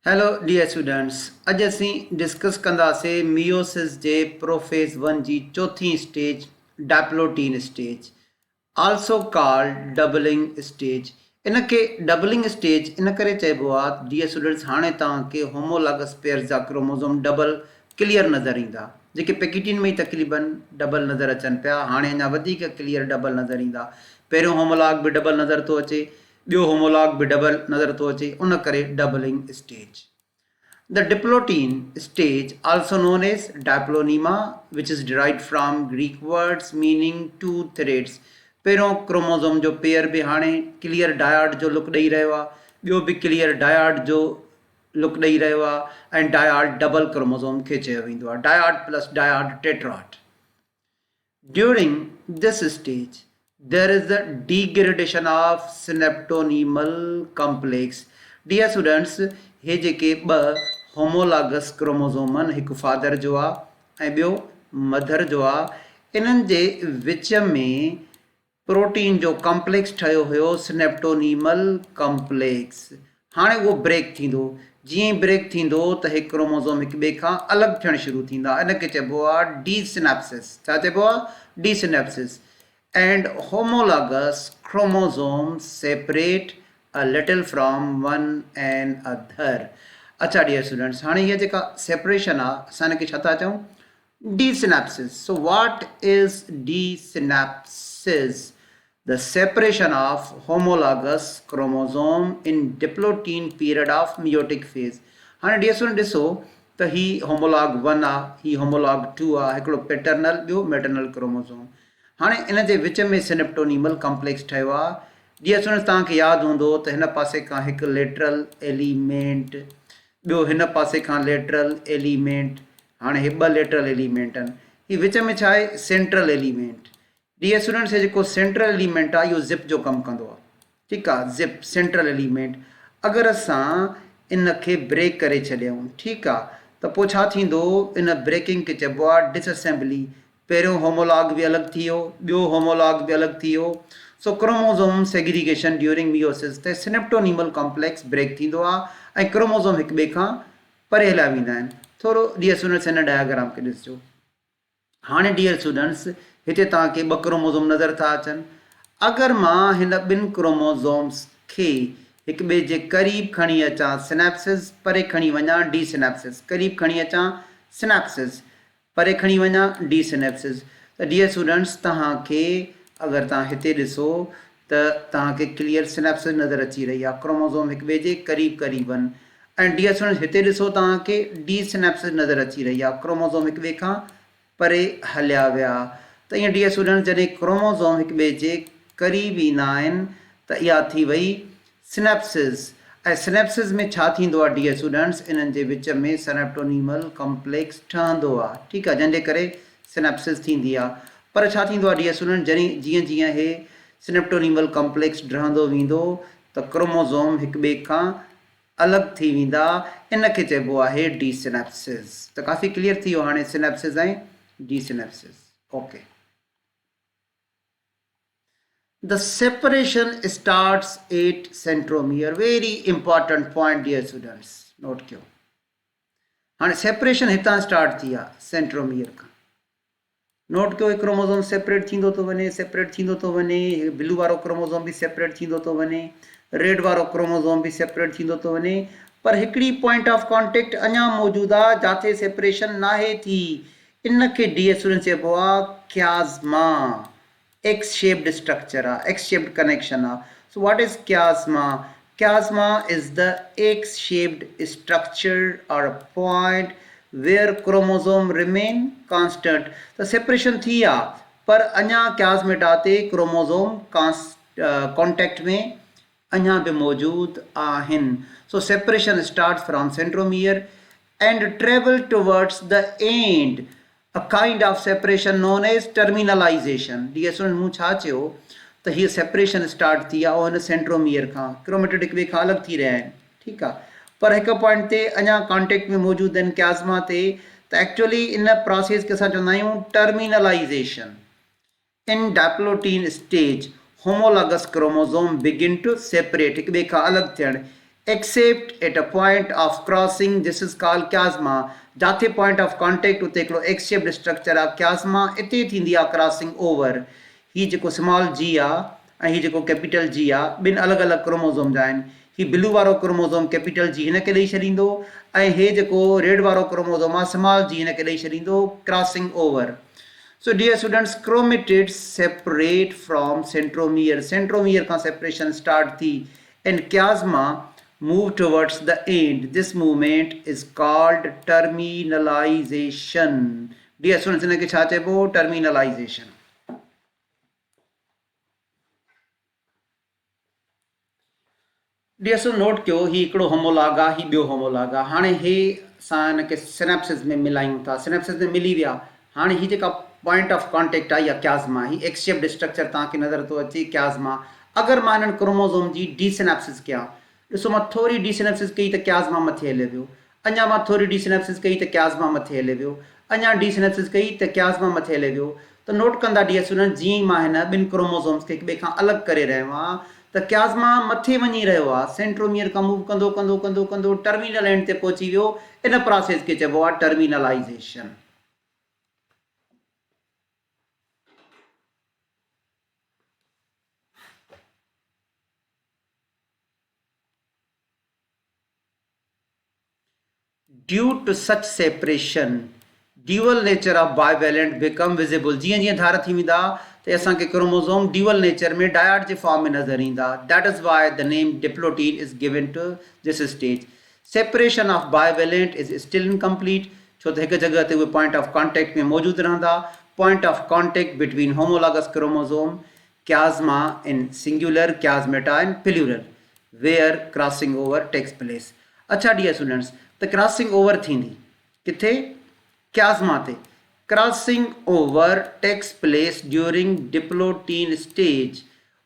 Hello dear students, अॼु असीं discuss कंदासीं मियोसिस जे प्रोफेज़ 1 जी चौथी stage diplotene stage, also called doubling stage. इन खे डबलिंग स्टेज इन करे चइबो आहे डियर स्टूडेंट्स, हाणे तव्हांखे होमोलॉगस पेयर जा क्रोमोज़ोम डबल क्लियर नज़र ईंदा, जेके पैकेटिन में ई तक़रीबन डबल नज़र अचनि पिया। हाणे अञा वधीक क्लियर डबल नज़र ईंदा। पहिरियों होमोलॉग बि डबल नज़र थो अचे, ॿियो होमोलॉग बि डबल नज़र थो अचे, उन करे doubling stage. The diplotin stage, also known as diplonema, which is derived from Greek words meaning two threads. पहिरों क्रोमोज़ोम जो पेयर बि हाणे क्लियर डायड जो लुक ॾेई रहियो आहे, ॿियो बि क्लियर डायड जो लुक ॾेई रहियो आहे, ऐं डायड डबल क्रोमोज़ोम खे चयो वेंदो आहे, dyad plus dyad tetrad. During this stage, there is the degradation of synaptonemal complex. Dear students, हे जेके ॿ होमोलॉगस क्रोमोज़ोम आहिनि, हिकु फादर जो आहे ऐं ॿियो मदर जो आहे, इन्हनि जे विच में प्रोटीन जो कॉम्प्लेक्स ठहियो हुयो, सिनेप्टोनीमल कॉम्प्लेक्स। हाणे उहो ब्रेक थींदो, जीअं ई ब्रेक थींदो त हे क्रोमोज़ोम हिक ॿिए खां अलॻि थियणु शुरू थींदा। इन खे चइबो आहे डीसिनेप्सिस। छा चइबो आहे? Desynapsis. And homologous chromosome separate a little from one and other. अच्छा डियर स्टूडेंट्स, हाणे हीअ जेका सेपरेशन आहे, असां हिनखे छा था चऊं? Desynapsis. So what is desynapsis? The separation of homologous chromosome in diplotin period of meiotic phase. हाणे डियर स्टूडेंट ॾिसो त ही होमोलॉग 1 आहे, ही होमोलॉग 2 आहे, हिकिड़ो पैटर्नल ॿियो मैटरनल क्रोमोज़ोम। हाणे इन जे विच में सिनेप्टोनीमल कॉम्प्लेक्स ठहियो आहे। डियर स्टूडेंट्स, तव्हांखे यादि हूंदो त हिन पासे खां हिकु लेटरल एलिमेंट, ॿियो हिन पासे खां लेटरल एलिमेंट। हाणे हे ॿ लेटरल एलिमेंट आहिनि, ही विच में छा आहे? Central element. डियर स्टूडेंट्स, हे जेको सेंट्रल एलिमेंट आहे इहो ज़िप जो कमु कंदो आहे। ठीकु आहे, ज़िप सेंट्रल एलिमेंट। अगरि असां इन खे ब्रेक करे छॾियऊं, ठीकु आहे, त पोइ छा थींदो? इन ब्रेकिंग खे चइबो आहे डिसअसेंबली। पहिरियों होमोलॉग बि अलॻि थी वियो, ॿियो होमोलॉग बि अलॻि थी वियो। सो क्रोमोज़ोम सेग्रीगेशन ड्यूरिंग मियोसिस ते सिनेप्टोनीमल कॉम्प्लेक्स ब्रेक थींदो आहे ऐं क्रोमोज़ोम हिक ॿिए खां परे हलिया वेंदा आहिनि। थोरो डियर स्टूडेंट्स हिन डायग्राम खे ॾिसिजो। हाणे डियर स्टूडेंट्स, हिते तव्हांखे ॿ क्रोमोज़ोम नज़र था अचनि। अगरि मां हिन ॿिनि क्रोमोज़ोम्स खे हिक ॿिए जे क़रीब खणी अचां सिनेप्सिस, परे खणी वञा डीसिनेप्सिस, क़रीब खणी अचां सिनेप्सिस, परे खणी वञा डीसिनेप्सिस, त डियर स्टूडेंट्स तव्हांखे अगरि तव्हां हिते ॾिसो त तव्हांखे क्लियर सिनेप्सिस नज़र अची रही आहे, क्रोमोज़ोम हिक ॿिए जे क़रीब क़रीब आहिनि। ऐं डियर स्टूडेंट्स हिते ॾिसो तव्हांखे डीसिनेप्सिस नज़र अची रही आहे, क्रोमोज़ोम हिक ॿिए खां परे हलिया विया। त ईअं डियर स्टूडेंट्स, जॾहिं क्रोमोज़ोम हिक ॿिए जे क़रीब ईंदा आहिनि त इहा थी वई सिनेप्सिस। ऐं सिनेप्सिस में छा थींदो आहे डियर स्टूडेंट्स? इन्हनि जे विच में सिनेप्टोनीमल कॉम्प्लेक्स ठहंदो आहे, ठीकु आहे, जंहिंजे करे सिनेप्सिस थींदी आहे। पर छा थींदो आहे डियर स्टूडेंट, जॾहिं जीअं जीअं हे सिनेप्टोनीमल कॉम्प्लेक्स ठहंदो वेंदो त क्रोमोज़ोम हिक ॿिए खां अलॻि थी वेंदा। इन खे चइबो आहे डीसिनेप्सिस। त काफ़ी क्लियर थी वियो हाणे सिनेप्सिस ऐं desynapsis. Okay, the separation starts at centromere. Very important point dear students, note कयो। हाणे सेपरेशन हितां स्टार्ट थी आहे सेंट्रोमियर खां। नोट कयो, क्रोमोज़ोम सेपरेट थींदो थो वञे, सेपरेट थींदो थो वञे, ब्लू वारो क्रोमोज़ोम बि सेपरेट थींदो थो वञे, रेड वारो क्रोमोज़ोम बि सेपरेट थींदो थो वञे, पर हिकिड़ी पॉइंट ऑफ कॉन्टेक्ट अञा मौजूदु आहे जिथे सेपरेशन नाहे थी। इन खे डियर स्टूडेंट्स चइबो आहे क्याज़मा। एक्स शेप्ड स्ट्रक्चर आहे, एक्स शेप्ड कनेक्शन आहे। So what is chiasma? Chiasma is the X-shaped structure or a point where chromosome remain constant. The separation थी आहे, पर अञा क्याज़मेटा ते क्रोमोज़ोम कॉन्टेक्ट में अञा बि मौजूद आहिनि। So separation starts from centromere and travel towards the end, a kind of separation known as terminalization. Dear student, मूं छा चयो त हीअ सेपरेशन स्टार्ट थी आहे और हिन सेंट्रोमियर खां क्रोमेटिड हिक ॿिए खां अलॻि थी रहिया आहिनि, ठीकु आहे, पर हिकु पॉइंट ते अञा कॉन्टेक्ट में मौजूदु आहिनि क्याज़मा ते। त एक्चुअली इन प्रोसेस खे असां चवंदा आहियूं terminalisation. In diplotene stage homologous chromosome begin to separate, हिक ॿिए खां अलॻि थियणु। except at a point of crossing, this is called chiasma. जाते point of contact उते हिकिड़ो X shaped structure आहे chiasma, इते थींदी आहे crossing over. ही जेको स्मॉल जी आहे ऐं ही जेको कैपिटल जी आहे ॿिनि अलॻि अलॻि क्रोमोज़ोम जा आहिनि. ही ब्लू वारो क्रोमोज़ोम कैपिटल जी हिन खे ॾेई छॾींदो ऐं हे जेको रेड वारो क्रोमोज़ोम आहे स्मॉल जी हिन खे ॾेई छॾींदो, crossing over. So dear students, chromatids separate from centromere. Centromere का separation start थी and chiasma move towards the end. This movement is called terminalization. Dear students, इनखे छा चइबो? Terminalization. Dear students, note कयो ही हिकिड़ो होमोलॉग आहे, ही ॿियो होमोलॉग आहे. हाणे हे असां हिनखे सिनेप्सिस में मिलायूं था, सिनेप्सिस में मिली विया. हाणे ही जेका पॉइंट ऑफ कॉन्टेक्ट आहे या chiasma, ही एक्स शेप्ड स्ट्रक्चर तव्हांखे नज़र थो अचे chiasma. अगरि मां हिननि क्रोमोज़ोम जी डी सिनेप्सिस कयां, ॾिसो मां थोरी डी सिनेप्सिस कई त chiasma मथे हले वियो, अञा मां थोरी डी सिनेप्सिस कई त chiasma मथे हले वियो, अञा डी सिनेप्सिस कई त chiasma मथे हले वियो. त नोट कंदा डियर स्टूडेंट, जीअं मां हिन ॿिनि क्रोमोज़ोम्स खे हिक ॿिए खां अलॻि करे रहियो आहियां त chiasma मथे वञी रहियो आहे, सेंट्रोमियर खां मूव कंदो कंदो कंदो कंदो टर्मिनल एंड ते पहुची वियो. इन प्रोसेस खे चइबो आहे टर्मिनलाइज़ेशन. Due to such separation, dual nature of bivalent become visible. जीअं जीअं धार थी वेंदा त असांखे क्रोमोज़ोम ड्यूअल नेचर में डायड जे फॉर्म में नज़र ईंदा. That is why the name diplotin is given to this stage. Separation of bivalent is still incomplete. छो त हिकु जगह ते उहे point of contact में मौजूदु रहंदा. Point of contact between homologous chromosome, chiasma in singular, chiasmata in plural, where crossing over takes place. अच्छा dear students, the crossing over थींदी किथे? chiasma ते. Crossing over takes place during diplotin stage.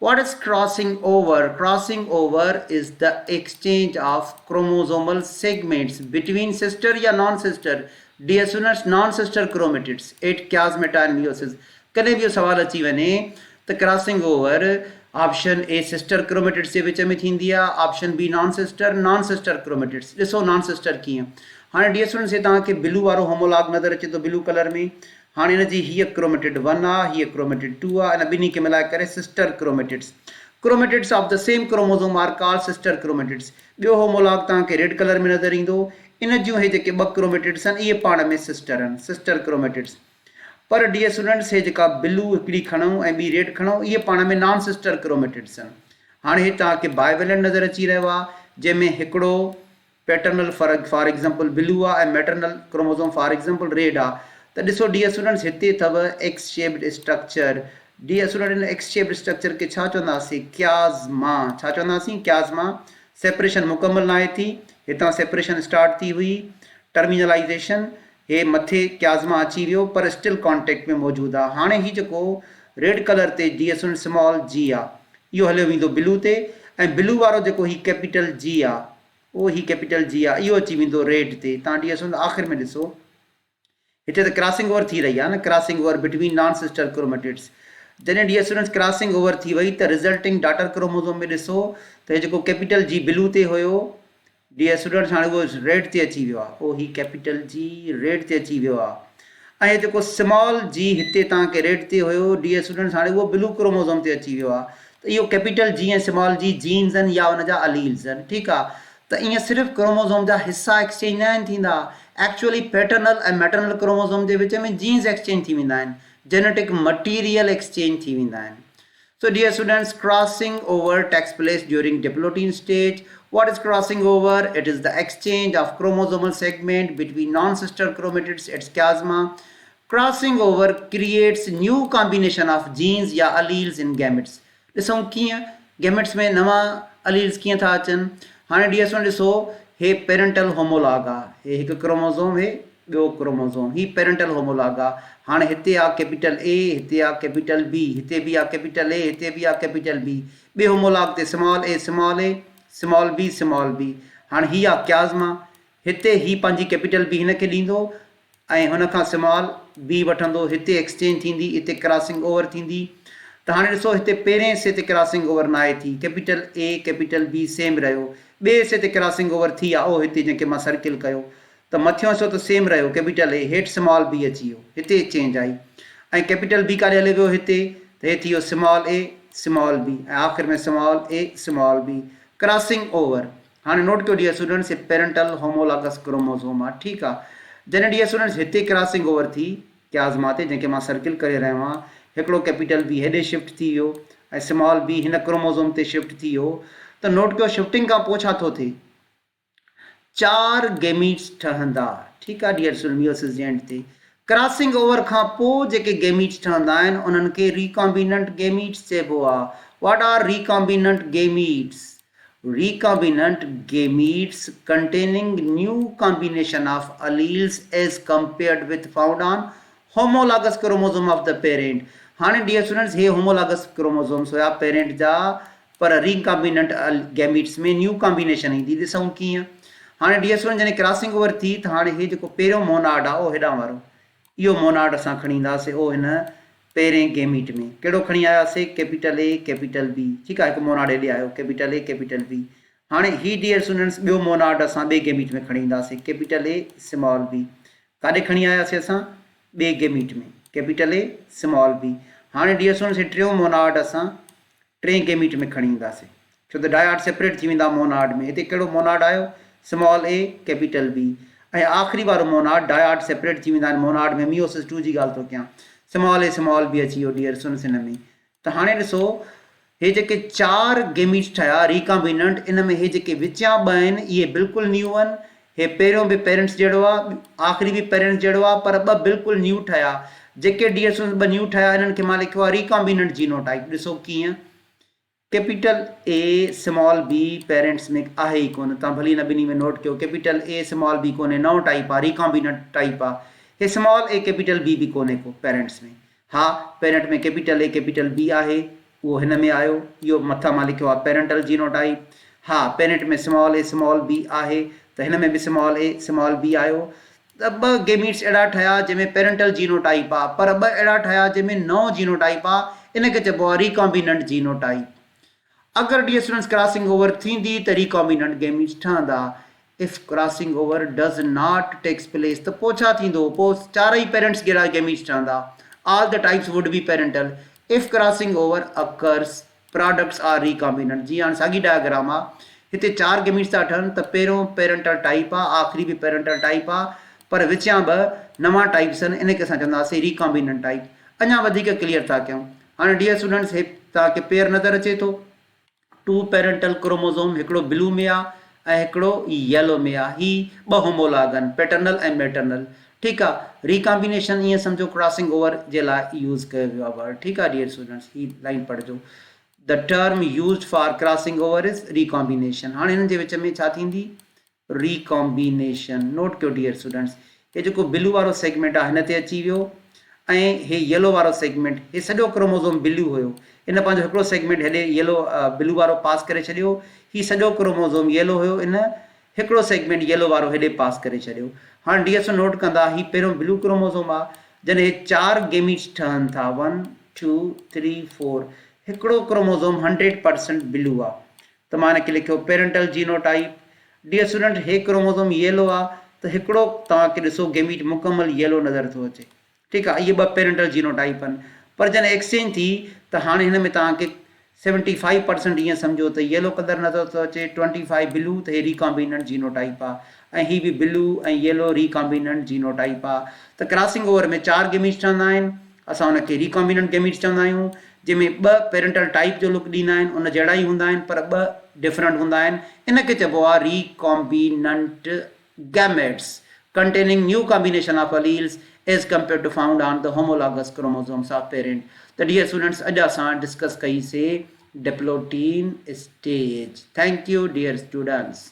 What is crossing over? Crossing over is the exchange of chromosomal segments between sister या non-sister. Dear students, non-sister chromatids at chiasmata and meiosis. कॾहिं बि इहो सवाल अची वञे त crossing over option A sister chromatids जे विच में थींदी आहे, option B non sister chromatids. ॾिसो नॉन सिस्टर कीअं. हाणे डियर स्टूडेंट्स, हे तव्हांखे ब्लू वारो होमोलॉग नज़र अचे थो ब्लू कलर में. हाणे हिनजी हीअ क्रोमेटिड 1 आहे, हीअ क्रोमेटिड 2 आहे, इन ॿिन्ही खे मिलाए करे sister chromatids. Chromatids of the same chromosome are called sister chromatids. ॿियो होमोलॉग तव्हांखे रेड कलर में नज़र ईंदो. इन जूं हे जेके ॿ क्रोमेटिड्स आहिनि इहे पाण में सिस्टर आहिनि, सिस्टर क्रोमेटिड्स. पर डियर स्टूडेंट्स, हे जेका ब्लू हिकिड़ी खणूं ऐं ॿी रेड खणूं, इहे पाण में नॉन सिस्टर क्रोमेटिड्स आहिनि. हाणे हे तव्हांखे बाइवेलेंट नज़र अची रहियो आहे जंहिंमें हिकिड़ो पैटर्नल फॉर एग्जाम्पल ब्लू आहे ऐं maternal chromosome for example red आहे. त ॾिसो डियर स्टूडेंट्स, हिते अथव X shaped structure. Dear student, इन एक्स शेप्ड स्ट्रक्चर खे छा चवंदासीं? chiasma. छा चवंदासीं? chiasma. सेपरेशन मुकमल न आहे थी, हितां सेपरेशन स्टार्ट थी हुई, टर्मिनलाइज़ेशन. हे मथे chiasma अची वियो पर स्टिल कॉन्टेक्ट में मौजूदु आहे. हाणे ही जेको रेड कलर ते डियर स्टूडेंट स्मॉल जी आहे, इहो हलियो वेंदो ब्लू ते, ऐं ब्लू वारो जेको ही कैपिटल जी आहे, उहो ही कैपिटल जी आहे, इहो अची वेंदो रेड ते. तव्हां डियर स्टूडेंट आख़िर में ॾिसो, हिते त क्रॉसिंग ओवर थी रही आहे न, crossing over between non sister chromatids. जॾहिं डियर स्टूडेंट्स क्रॉसिंग ओवर थी वई त रिज़ल्टिंग डॉटर क्रोमोज़ोम में ॾिसो त हे जेको कैपिटल जी ब्लू ते हुयो, डियर स्टूडेंट्स हाणे उहो रेड ते अची वियो आहे. ओ ही कैपिटल जी रेड ते अची वियो आहे, ऐं जेको स्मॉल जी हिते तव्हांखे रेड ते हुयो डियर स्टूडेंट्स, हाणे उहो ब्लू क्रोमोज़ोम ते अची वियो आहे. त इहो कैपिटल जी ऐं स्मॉल जी जीन्स आहिनि या हुन जा अलील्स आहिनि. ठीकु आहे. त ईअं सिर्फ़ु क्रोमोज़ोम जा हिसा एक्सचेंज न आहिनि थींदा, एक्चुअली पैटर्नल ऐं मैटरनल क्रोमोज़ोम जे विच में जीन्स एक्सचेंज थी वेंदा आहिनि, जेनेटिक मटीरियल एक्सचेंज थी वेंदा आहिनि. So dear students, crossing over takes place during diplotin stage. What is crossing over? It is the exchange of chromosomal segment between non-sister chromatids at chiasma. Crossing over creates new combination of genes या alleles in gametes. ॾिसूं कीअं gametes में नवां alleles कीअं था अचनि. हाणे dear student ॾिसो, हे पेरेंटल होमोलॉग आहे, हे हिकु क्रोमोज़ोम, हे ॿियो क्रोमोज़ोम, ही पेरेंटल होमोलॉग आहे. हाणे हिते आहे कैपिटल ए, हिते आहे कैपिटल बी, हिते बि आहे कैपिटल ए, हिते बि आहे कैपिटल बी. ॿिए होमोलॉग ते small A, small B, small B. हाणे ही आहे chiasma, हिते ही पंहिंजी कैपिटल बी हिन खे ॾींदो ऐं हुन खां स्मॉल बी वठंदो, हिते एक्सचेंज थींदी, हिते क्रॉसिंग ओवर थींदी. त हाणे ॾिसो हिते पहिरें हिसे ते क्रॉसिंग ओवर न आहे थी, capital A capital B same रहियो, ॿिए हिसे ते क्रॉसिंग ओवर थी आहे, उहो हिते जंहिंखे मां सर्किल कयो, त मथियों हिसो त सेम रहियो कैपिटल ए, हेठि स्मॉल बी अची वियो, हिते चेंज आई, ऐं कैपिटल बी काॾे हले वियो हिते, त हे थी वियो स्मॉल ए स्मॉल बी, ऐं आख़िर में small A small B, crossing over. हाणे नोट कयो dear students, parental homologous chromosome आहे, ठीकु आहे। जॾहिं डियर स्टूडेंट्स हिते क्रॉसिंग ओवर थी क्याज़मा ते, जंहिंखे मां सर्किल करे रहियो आहियां, हिकिड़ो कैपिटल बी हेॾे शिफ्ट थी वियो ऐं स्मॉल बी हिन क्रोमोसोम ते शिफ्ट थी वियो, त नोट कयो शिफ्टिंग खां पोइ छा थो थिए, 4 गेमीट्स ठहंदा, ठीकु आहे डियर स्टूडेंट, मियोसिस जे एंड ते। क्रॉसिंग ओवर खां पोइ जेके गेमीट्स ठहंदा आहिनि उन्हनि खे रिकॉम्बिनेंट गेमीट्स चइबो आहे। What are recombinant gametes? Recombinant gametes containing new combination of alleles as compared with found on homologous chromosome of the parent। हाणे डियर स्टूडेंट्स हे homologous chromosomes हुया पेरेंट जा, पर recombinant gametes में न्यू कॉम्बिनेशन ईंदी, ॾिसूं कीअं। हाणे डियर स्टूडेंट जॾहिं क्रॉसिंग ओवर थी त हाणे हे जेको पहिरियों मोनाड आहे उहो हेॾां वारो, इहो मोनाड असां खणी ईंदासीं उहो हिन पहिरें गेमीट में, कहिड़ो खणी आयासीं, कैपिटल ए कैपिटल बी, ठीकु आहे, हिकु मोनाड हेॾे आयो कैपिटल ए कैपिटल बी। हाणे ही डियर स्टूडेंट्स ॿियो मोनाड असां ॿिए गेमीट में खणी ईंदासीं, कैपिटल ए स्मॉल बी, काॾे खणी आयासीं असां, ॿिए गेमीट में, कैपिटल ए स्मॉल बी। हाणे डियर स्टूडेंट्स हे टियों मोनाड असां टे गेमीट में खणी ईंदासीं, छो त डायॉड सेपरेट थी वेंदा मोनाड में, हिते कहिड़ो मोनाड आयो, स्मॉल ए कैपिटल बी, ऐं आख़िरी वारो मोनाड डायॉड सेपरेट थी वेंदा आहिनि मोनाड में, मियोसिस 2 जी ॻाल्हि थो कयां, स्मॉल ए स्मॉल बी अची वियो डियर स्टूडेंट्स हिन में। त हाणे ॾिसो हे जेके 4 गेमीट्स ठहिया रिकॉम्बिनेंट, इन में हे जेके विचां ॿ आहिनि इहे बिल्कुलु न्यू आहिनि, हे पहिरियों बि पेरेंट्स जहिड़ो आहे, आख़िरी बि पेरेंट्स जहिड़ो आहे, पर ॿ बिल्कुलु न्यू ठहिया। जेके डियर स्टूडेंट्स 2 न्यू ठहिया इन्हनि खे मां लिखियो आहे रिकॉम्बिनेंट जीनोटाइप। ॾिसो कीअं, capital A small be parents में आहे ई कोन, तव्हां भली हिन ॿिन्ही में नोट कयो, कैपिटल ए स्मॉल बी कोन्हे, नओं टाइप आहे, रिकॉम्बिनेंट टाइप आहे। हे स्मॉल ए कैपिटल बी बि कोन्हे को पेरेंट्स में, हा पेरेंट में कैपिटल ए कैपिटल बी आहे, उहो हिन में आयो, इहो मथां मां लिखियो आहे पेरेंटल जीनोटाइप। हा पेरेंट में स्मॉल ए स्मॉल बी आहे, त हिन में बि स्मॉल ए स्मॉल बी आयो। त 2 गेमीट्स अहिड़ा ठहिया जंहिंमें पेरेंटल जीनोटाइप आहे, पर 2 अहिड़ा ठहिया जंहिंमें नओं जीनोटाइप आहे, इनखे चइबो आहे रिकॉम्बिनेंट जीनोटाइप। अगर डियर स्टूडेंट्स क्रॉसिंग ओवर थींदी त रिकॉम्बिनेंट गेमीट्स ठहंदा। If crossing over does not takes place त पोइ छा थींदो, पोइ 4 पेरेंट्स जहिड़ा गेमीट्स ठहंदा, all the types would be parental. If crossing over occurs products are recombinant. जी हाणे साॻी डायग्राम आहे, हिते 4 गेमीट्स था ठहनि त पहिरियों पेरेंटल टाइप आहे, आख़िरी बि पेरेंटल टाइप आहे, पर विचां 2 नवां टाइप्स आहिनि, इनखे असां चवंदासीं रिकॉम्बिनेंट टाइप। अञा वधीक क्लियर था कयूं, हाणे डियर स्टूडेंट्स हे तव्हांखे पेयर नज़र अचे थो, 2 पेरेंटल क्रोमोसोम, हिकिड़ो ब्लू में आहे ऐं हिकिड़ो येलो में आहे, ही 2 होमोलॉग आहिनि, पैटर्नल ऐं मैटर्नल, ठीकु आहे। रिकॉम्बिनेशन ईअं सम्झो क्रॉसिंग ओवर जे लाइ यूज़ कयो वियो आहे वर्ड, ठीकु आहे डियर स्टूडेंट्स, ही लाइन पढ़जो, the term used for crossing over is recombination. हाणे हिननि जे विच में छा थींदी, रिकॉम्बिनेशन। नोट कयो डियर स्टूडेंट्स, हे जेको ब्लू वारो सेगमेंट आहे हिन ते अची वियो, ऐं हे येलो वारो सेगमेंट, हे सॼो क्रोमोसोम ब्लू हुयो, इन पंहिंजो हिकिड़ो सेगमेंट हेॾे येलो ब्लू वारो पास करे छॾियो, ही सॼो क्रोमोसोम येलो हुयो, इन हिकिड़ो सेगमेंट येलो वारो हेॾे पास करे छॾियो। हाणे डियर स्टूडेंट नोट कंदा, ही पहिरियों ब्लू क्रोमोसोम आहे, जॾहिं हे 4 गेमीट्स ठहनि था, 1 2 3 4, हिकिड़ो क्रोमोसोम 100% ब्लू आहे, त मां हिनखे लिखियो पेरेंटल जीनोटाइप। डियर स्टूडेंट हे क्रोमोसोम येलो आहे, त हिकिड़ो तव्हांखे ॾिसो गेमीट मुकमल येलो नज़र थो अचे, ठीकु आहे, इहे 2 पेरेंटल जीनोटाइप आहिनि। पर जॾहिं एक्सचेंज थी त हाणे हिन में तव्हांखे 75% ईअं सम्झो त येलो कलर नज़र थो अचे, 25 ब्लू, त हे रिकॉम्बिनेंट जीनोटाइप आहे, ऐं ही बि ब्लू ऐं येलो रिकॉम्बिनेंट जीनोटाइप आहे। त क्रॉसिंग ओवर में 4 गेमीट्स ठहंदा आहिनि, असां हुनखे रिकॉम्बिनेंट गेमीट्स चवंदा आहियूं, जंहिंमें 2 पेरेंटल टाइप जो लुक ॾींदा आहिनि, उन जहिड़ा ई हूंदा आहिनि, पर 2 डिफरेंट हूंदा आहिनि, इनखे चइबो आहे recombinant gametes containing new combination of alleles as compared to found on the homologous chromosomes of parent. The dear students, अॼु असां डिस्कस कई से diplotene stage. Thank U dear students.